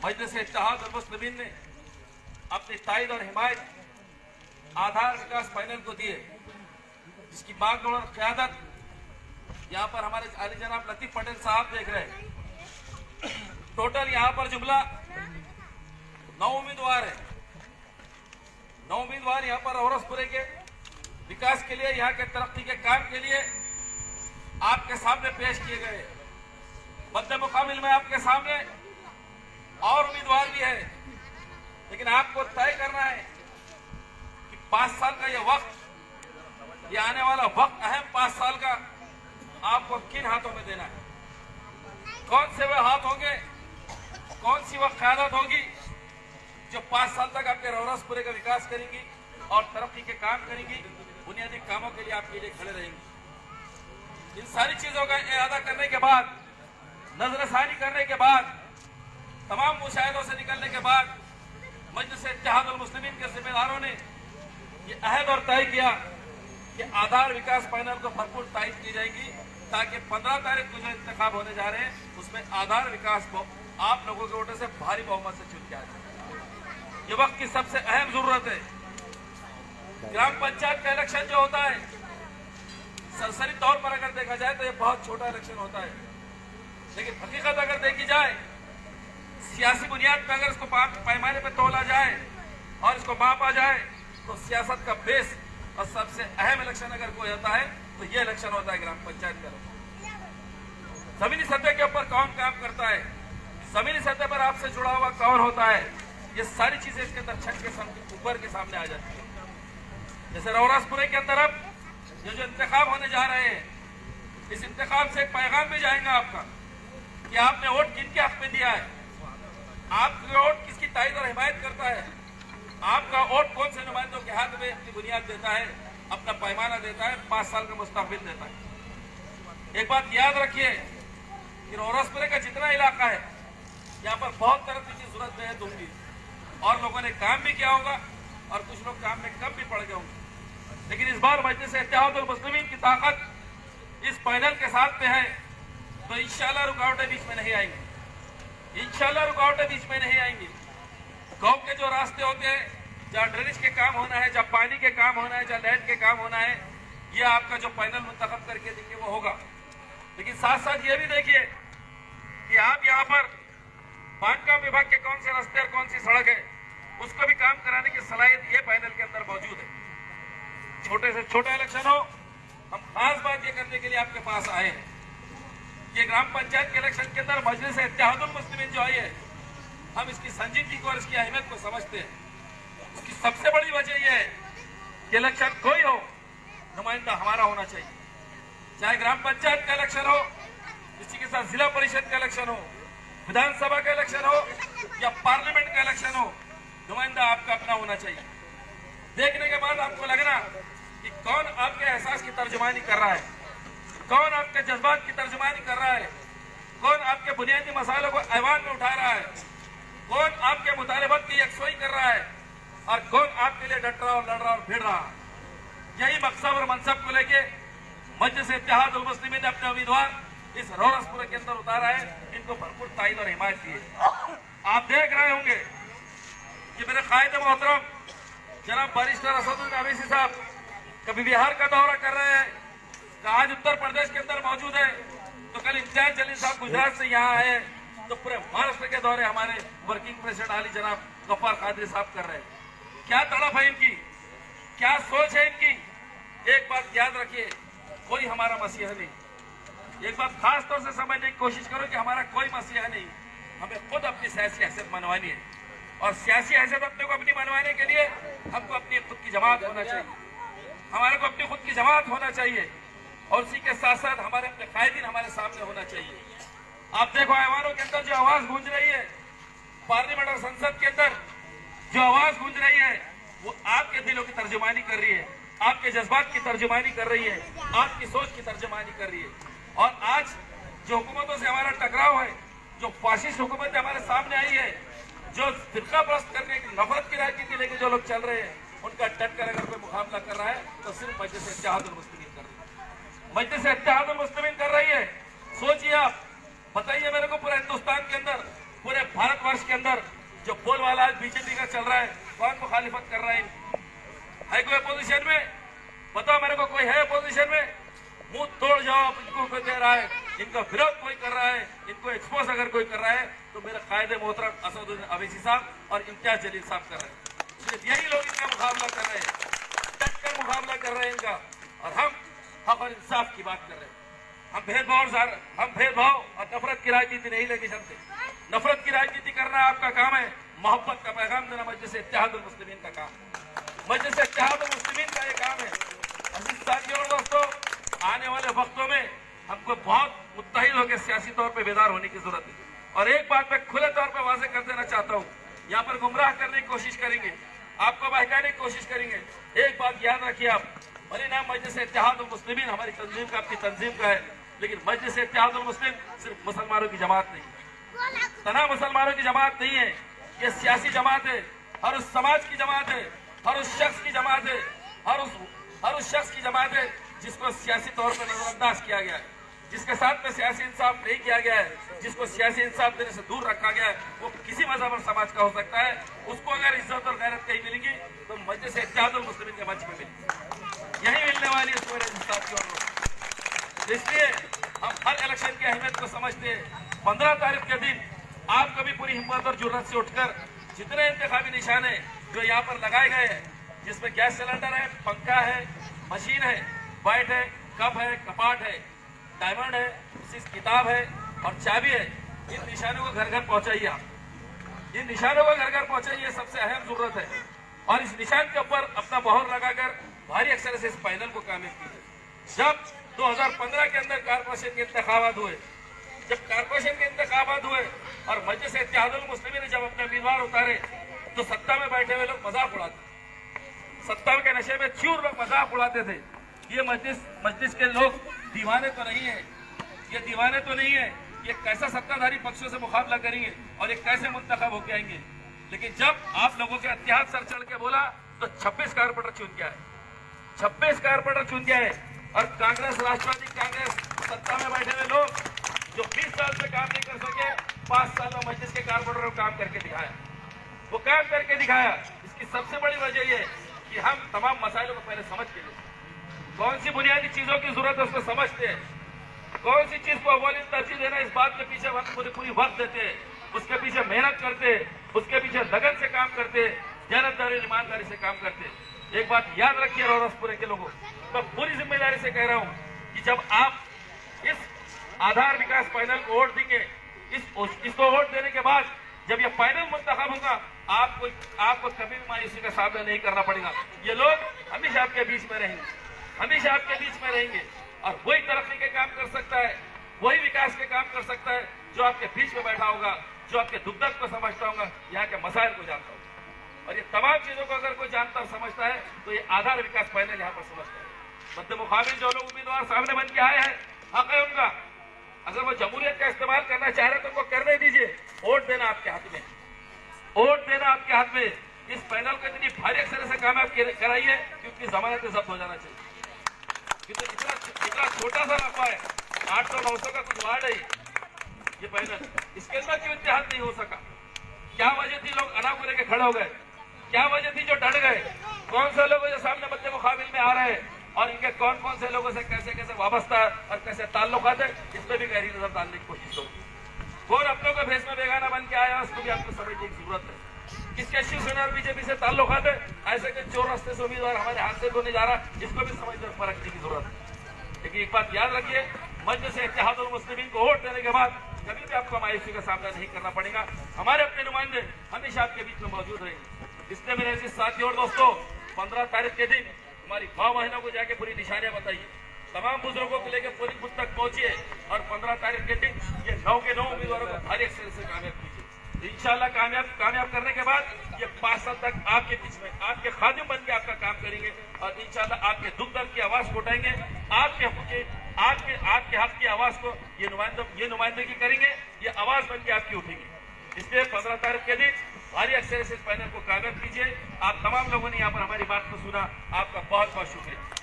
मजलिस इत्तेहादुल मुस्लिमीन ने अपनी ताईद और हिमायत आधार विकास पैनल को दिए, जिसकी बागडोर और क़यादत यहाँ पर हमारे आली जनाब लतीफ पटेल साहब देख रहे हैं। टोटल यहाँ पर जुमला 9 उम्मीदवार है। 9 उम्मीदवार यहाँ पर औरसपुरे के विकास के लिए, यहाँ के तरक्की के काम के लिए आपके सामने पेश किए गए। मद्दे मुकाबिल में आपके सामने और उम्मीदवार भी है, लेकिन आपको तय करना है कि 5 साल का ये वक्त, ये आने वाला वक्त अहम 5 साल का आपको किन हाथों में देना है। कौन से वे हाथ होंगे, कौन सी वह क़यादत होगी जो 5 साल तक आपके औरसपुरे का विकास करेंगी और तरक्की के काम करेंगी, बुनियादी कामों के लिए आपके लिए खड़े रहेंगी। इन सारी चीजों का इरादा करने के बाद, नजरसानी करने के बाद, तमाम मुशाहिदों से निकलने के बाद मजलिस इत्तेहादुल मुस्लिमीन के जिम्मेदारों ने ये अहद और तय किया कि आधार विकास पैनल को भरपूर तायद की जाएगी, ताकि 15 तारीख को जो इंतखाब होने जा रहे हैं उसमें आधार विकास को आप लोगों के वोटों से भारी बहुमत से चुन के आ जाए। ये वक्त की सबसे अहम जरूरत है। ग्राम पंचायत का इलेक्शन जो होता है, सरसरी तौर पर अगर देखा जाए तो ये बहुत छोटा इलेक्शन होता है, लेकिन हकीकत अगर देखी जाए, सियासी बुनियाद पर अगर इसको पैमाने पर तोला जाए और इसको मापा जाए, तो सियासत का बेस और सबसे अहम इलेक्शन अगर कोई होता है तो ये इलेक्शन होता है ग्राम पंचायत का। जमीनी सतह के ऊपर कौन काम करता है, जमीनी सतह पर आपसे जुड़ा हुआ कौन होता है, ये सारी चीजें इसके अंदर छत के ऊपर के सामने आ जाती है। जैसे औरसपुरे के अंदर अब ये जो इंतखाब होने जा रहे हैं, इस इंतखाब से एक पैगाम भी जाएगा आपका कि आपने वोट किन के हक में दिया है, आपका वोट किसकी ताईद और हिमायत करता है, आपका वोट कौन से नुमाइंदों के हाथ में अपनी बुनियाद देता है, अपना पैमाना देता है, 5 साल का मुस्तकबिल देता है। एक बात याद रखिए कि औरसपुरे का जितना इलाका है, यहाँ पर बहुत तरक्की की जरूरत है दूंगी, और लोगों ने काम भी किया होगा और कुछ लोग काम में कम भी पड़ गए होंगे, लेकिन इस बार मजलिस इत्तेहादुल मुस्लिमीन की ताकत इस पैनल के साथ में है, तो इंशाल्लाह रुकावटें बीच में नहीं आएंगी। इंशाल्लाह रुकावटें बीच में नहीं आएंगी। गांव के जो रास्ते होते हैं, जहाँ ड्रेनेज के काम होना है, जहाँ पानी के काम होना है, जहाँ लाइट के काम होना है, ये आपका जो पैनल मुंतखब करके देंगे वो होगा। लेकिन साथ साथ ये भी देखिए कि आप यहाँ पर बांधकाम विभाग के कौन से रास्ते और कौन सी सड़क है, उसको भी काम कराने की सलाहियत ये पैनल के अंदर मौजूद है। छोटे से छोटा इलेक्शन हो, हम खास बात ये करने के लिए आपके पास आए हैं कि ग्राम पंचायत के इलेक्शन के अंदर मजलिस इत्तेहादुल मुस्लिमीन जो आई है, हम इसकी संजीदगी को और इसकी अहमियत को समझते हैं। उसकी सबसे बड़ी वजह यह है कि इलेक्शन कोई हो, नुमाइंदा हमारा होना चाहिए। चाहे ग्राम पंचायत का इलेक्शन हो, इसी के साथ जिला परिषद का इलेक्शन हो, विधानसभा का इलेक्शन हो या पार्लियामेंट का इलेक्शन हो, नुमाइंदा आपका अपना होना चाहिए। देखने के बाद आपको लगना कि कौन आपके एहसास की तर्जुमानी कर रहा है, कौन आपके जज्बात की तर्जुमानी कर रहा है, कौन आपके बुनियादी मसालों को ऐवान में उठा रहा है, कौन आपके मुतालिबात की यकसुई कर रहा है और कौन आपके लिए डट रहा और लड़ रहा और भिड़ रहा है। यही मकसद और मनसब को लेके मजलिस इत्तेहादुल मुस्लिमीन ने अपने उम्मीदवार इस औरसपुरे के अंदर उतारा है, इनको भरपूर ताईद और हिमायत की है। आप देख रहे होंगे कि मेरे कायद मोहतरम जनाब बैरिस्टर असदुद्दीन अवैसी साहब कभी बिहार का दौरा कर रहे हैं, आज उत्तर प्रदेश के अंदर मौजूद है, तो कल इम्तियाज जलील साहब गुजरात से यहाँ आए, तो पूरे महाराष्ट्र के दौरे हमारे वर्किंग प्रेसिडेंट आली जनाब गफ्फार कादरी साहब कर रहे हैं। क्या तड़प है इनकी, क्या सोच है इनकी। एक बात याद रखिए, कोई हमारा मसीहा नहीं। एक बात खास तौर से समझने की कोशिश करो कि हमारा कोई मसीहा नहीं, हमें खुद अपनी सियासी हैसियत मनवानी है, और सियासी हैसियत अपने को अपनी मनवाने के लिए हमको अपनी खुद की जमात होना चाहिए, हमारे को अपनी खुद की जमात होना चाहिए, और उसी के साथ साथ हमारे अपने कायदीन हमारे सामने होना चाहिए। आप देखो ऐवानों के अंदर जो आवाज गूंज रही है, पार्लियामेंट और संसद के अंदर जो आवाज गूंज रही है, वो आपके दिलों की तर्जुमानी कर रही है, आपके जज्बात की तर्जुमानी कर रही है, आपकी सोच की तर्जुमानी कर रही है। और आज जो हुकूमतों से हमारा टकराव है, जो फाशिस्ट हुकूमत हमारे सामने आई है, जो फिरका परस्त करने की नफरत की राजनीति लेके जो लोग चल रहे हैं, उनका डट कर अगर कोई मुकाबला कर रहा है तो सिर्फ मजलिस इत्तेहादुल मुस्लिमीन कर रही है, मजलिस इत्तेहादुल मुस्लिमीन कर रही है। सोचिए आप, बताइए मेरे को, पूरे हिंदुस्तान के अंदर, पूरे भारतवर्ष के अंदर जो बोलबाला बीजेपी का चल रहा है, कौन मुखालिफत कर रहा है? है कोई अपोजिशन में? बताओ मेरे को, कोई है अपोजिशन में? मुंह तोड़ जवाब इनको कोई दे रहा है, इनका विरोध कोई कर रहा है, इनको एक्सपोज अगर कोई कर रहा है तो मेरे कायदे मोहतरम असदुद्दीन अवैसी साहब और इम्तियाज जलील साहब कर रहे हैं। सिर्फ यही लोग इनका मुकाबला कर रहे हैं, डट कर मुकाबला कर रहे हैं इनका। और हम हक और इंसाफ की बात कर रहे हैं। हम भेदभाव और नफरत की राजनीति नहीं लेके चलते। नफरत की राजनीति करना आपका काम है, मोहब्बत का पैगाम देना मजलिस इत्तेहादुल मुस्लिमीन का काम है। मजलिस इत्तेहादुल मुस्लिमीन का ये काम है। अजीज साथियों और दोस्तों, आने वाले वक्तों में हमको बहुत मुत्तहिद होकर सियासी तौर पर बेदार होने की जरूरत है। और एक बात मैं खुले तौर पर वाज़ेह कर देना चाहता हूँ, यहाँ पर गुमराह करने की कोशिश करेंगे, आपको बहकाने की कोशिश करेंगे। एक बात याद रखिए आप, भले नाम मजलिस इत्तेहादुल मुस्लिमीन हमारी तंजीम का, आपकी तंजीम का है, लेकिन मजलिस इत्तेहादुल मुस्लिम सिर्फ मुसलमानों की जमात नहीं है, तना मुसलमानों की जमात नहीं है। ये सियासी जमात है, हर उस समाज की जमात है, हर उस शख्स की जमात है, हर उस शख्स की जमात है जिसको सियासी तौर पर नजरअंदाज किया गया है, जिसके साथ में सियासी इंसाफ नहीं किया गया है, जिसको सियासी इंसाफ देने से दूर रखा गया है। वो किसी मजहब और समाज का हो सकता है, उसको अगर इज्जत और गैरत कहीं मिलेगी तो मजलिस इत्तेहादुल मुस्लिमीन के मंच में मिलेगी, यही मिलने वाली है मेरे साथियों। इसलिए हम हर इलेक्शन की अहमियत को समझते हैं। 15 तारीख के दिन आपको भी पूरी हिम्मत और जुर्रत से उठकर जितने इंतखाबी निशाने जो यहाँ पर लगाए गए हैं, जिसमें गैस सिलेंडर है, पंखा है, मशीन है, बैट है, कप है, कपाट है, डायमंड है, किताब है और चाबी है, इन निशानों को घर घर पहुंचाइए। आप इन निशानों को घर घर पहुंचाइए, सबसे अहम जरूरत है। और इस निशान के ऊपर अपना मोहर लगाकर भारी अक्सर से इस पैनल को कामयाब कीजिए। जब 2015 के अंदर कारपोरेशन के इंतखाबात हुए, जब कारपोरेशन के इंतखाबात हुए और मजलिस इत्तेहादुल मुस्लिमीन ने जब अपने उम्मीदवार उतारे तो सत्ता में बैठे हुए लोग मजाक उड़ाते, सत्ता के नशे में चूर लोग मजाक उड़ाते थे। ये मजलिस के लोग दीवाने तो नहीं है, ये दीवाने तो नहीं है, ये कैसा सत्ताधारी पक्षों से मुकाबला करेंगे और ये कैसे मुंतखब होके आएंगे। लेकिन जब आप लोगों के इत्तेहाद सर चढ़ के बोला तो 26 कारपोरेटर चुन गया है, 26 कारपोरेटर चुन गया है। और कांग्रेस, राष्ट्रवादी कांग्रेस, सत्ता में बैठे हुए लोग जो 20 साल से काम नहीं कर सके, 5 साल में मजलिस के कारपोरेटर को काम करके दिखाया, वो काम करके दिखाया। इसकी सबसे बड़ी वजह यह कि हम तमाम मसाइलों को पहले समझ के लिए, कौन सी बुनियादी चीजों की जरूरत है उसको समझते हैं, कौन सी चीज को अव्वल तरजीह देना, इस बात के पीछे पूरी वक्त देते हैं, उसके पीछे मेहनत करते, उसके पीछे लगन से काम करते, जानबदारी ईमानदारी से काम करते। एक बात याद रखिए रोहतसपुरे के लोगों, मैं पूरी जिम्मेदारी से कह रहा हूं कि जब आप इस आधार विकास पैनल को वोट देंगे, इसको वोट देने के बाद जब यह पैनल मुंतखब होगा, आपको कभी भी मायूसी का सामना नहीं करना पड़ेगा। ये लोग हमेशा आपके बीच में रहेंगे, हमेशा आपके बीच में रहेंगे और वही तरक्की के काम कर सकता है, वही विकास के काम कर सकता है जो आपके बीच में बैठा होगा, जो आपके दुख दर्द को समझता होगा, यहाँ के मसाइल को जानता होगा। और ये तमाम चीजों को अगर कोई जानता और समझता है तो ये आधार विकास पैनल यहाँ पर समझता है। मध्य मुकाबिल जो लोग उम्मीदवार सामने बन के आए हैं, हक है उनका, अगर वो जमहूरियत का इस्तेमाल करना चाह रहे तो उनको करने दीजिए। वोट देना आपके हाथ में, वोट देना आपके हाथ में। इस पैनल को इतनी भारी अक्सर से कामयाब कराइए कि उनकी जमानत जब्त हो जाना चाहिए। इतना छोटा सा रखा है, 800-900 का कुछ वार्ड है ये पैनल, इसके अंदर क्यों इत्तेहाद नहीं हो सका? क्या वजह थी? लोग अना को लेकर खड़े हो गए, क्या वजह थी जो डट गए? कौन से लोग जो सामने मध्य मुकाबिल में आ रहे हैं और इनके कौन कौन से लोगों से कैसे कैसे वाबस्ता और कैसे ताल्लुकात है, इसमें भी गहरी नजर डालने की कोशिश होगी। कौन अपनों को भेष में बेगाना बन के आया, उसको भी आपको समझने की जरूरत है। किसके शिवसेना और बीजेपी से ताल्लुकात है, ऐसे के चोर रास्ते से उम्मीदवार हमारे हाथ से होने जा रहा, इसको भी समझने परखने की जरूरत है। लेकिन एक बात याद रखिए, मजलिस इत्तेहादुल मुस्लिमीन को वोट देने के बाद कभी भी आपको मायूसी का सामना नहीं करना पड़ेगा। हमारे अपने नुमाइंदे हमेशा आपके बीच में मौजूद रहेंगे। इसलिए मेरे ऐसे साथियों और दोस्तों, 15 तारीख के दिन हमारी माँ बहनों को जाके पूरी निशानियां बताइए, तमाम बुजुर्गों को लेकर पोलिंग बूथ तक पहुंचिए और 15 तारीख के दिन ये 9 के 9 उम्मीदवारों को भारी अक्सर से कामयाब कीजिए। इंशाल्लाह कामयाब करने के बाद ये 5 साल तक आपके बीच में आपके खादिम बन के आपका काम करेंगे और इंशाल्लाह आपके दुख दर्द की आवाज को उठाएंगे, आपके हक की आवाज को ये नुमाइंदगी करेंगे, ये आवाज बन के आपकी उठेगी। इसलिए 15 तारीख के दिन भारी अक्सर से इस पैनल को कामयाब कीजिए। आप तमाम लोगों ने यहाँ पर हमारी बात को सुना, आपका बहुत बहुत शुक्रिया।